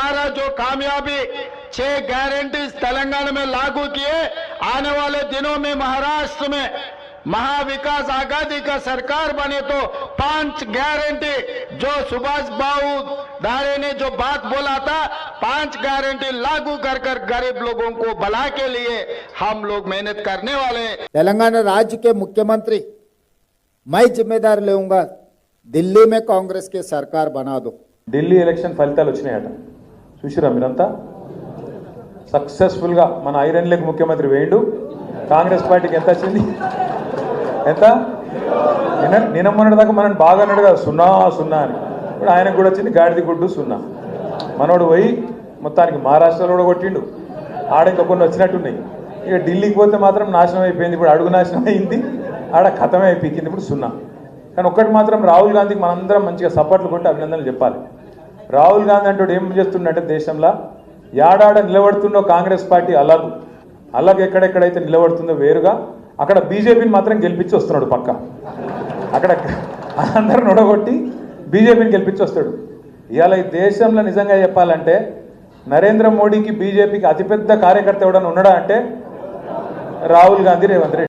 हमारा जो कामयाबी 6 गारंटीज तेलंगाना में लागू किए, आने वाले दिनों में महाराष्ट्र में महाविकास आघाड़ी का सरकार बने तो 5 गारंटी जो सुभाष बाबू दारे ने जो बात बोला था 5 गारंटी लागू कर कर गरीब लोगों को भला के लिए हम लोग मेहनत करने वाले हैं। तेलंगाना राज्य के मुख्यमंत्री मैं जिम्मेदार लेऊंगा, दिल्ली में कांग्रेस की सरकार बना दो। ఢిల్లీ ఎలక్షన్ ఫలితాలు వచ్చినాయట చూసిరా మీరంతా సక్సెస్ఫుల్గా మన ఐరన్ లెగ్ ముఖ్యమంత్రి వేయండు కాంగ్రెస్ పార్టీకి ఎంత వచ్చింది ఎంత నిన్న మొన్నటిదాకా మనం బాగా అన్నాడు కదా 0-0 అని ఇప్పుడు ఆయనకు కూడా వచ్చింది గాడిది గుడ్డు 0 మనోడు పోయి మొత్తానికి మహారాష్ట్రలో కూడా కొట్టిండు ఆడ ఇంకా కొన్ని వచ్చినట్టున్నాయి ఇక ఢిల్లీకి పోతే మాత్రం నాశనం అయిపోయింది ఇప్పుడు అడుగు నాశనం అయింది ఆడ ఖతమే అయిపోయింది ఇప్పుడు 0 కానీ ఒక్కటి మాత్రం రాహుల్ గాంధీకి మనందరం మంచిగా సపోర్ట్లు కొట్టి అభినందనలు చెప్పాలి రాహుల్ గాంధీ అంటూ ఏం చేస్తుండే దేశంలో యాడాడ నిలబడుతుందో కాంగ్రెస్ పార్టీ అలాగే ఎక్కడెక్కడైతే నిలబడుతుందో వేరుగా అక్కడ బీజేపీని మాత్రం గెలిపించి వస్తున్నాడు పక్క అక్కడ అందరూ నొడగొట్టి బీజేపీని గెలిపించి వస్తాడు ఇవాళ ఈ దేశంలో నిజంగా చెప్పాలంటే నరేంద్ర మోడీకి బీజేపీకి అతిపెద్ద కార్యకర్త ఎవడన్నా ఉన్నాడా అంటే రాహుల్ గాంధీ రేవంత్ రెడ్డి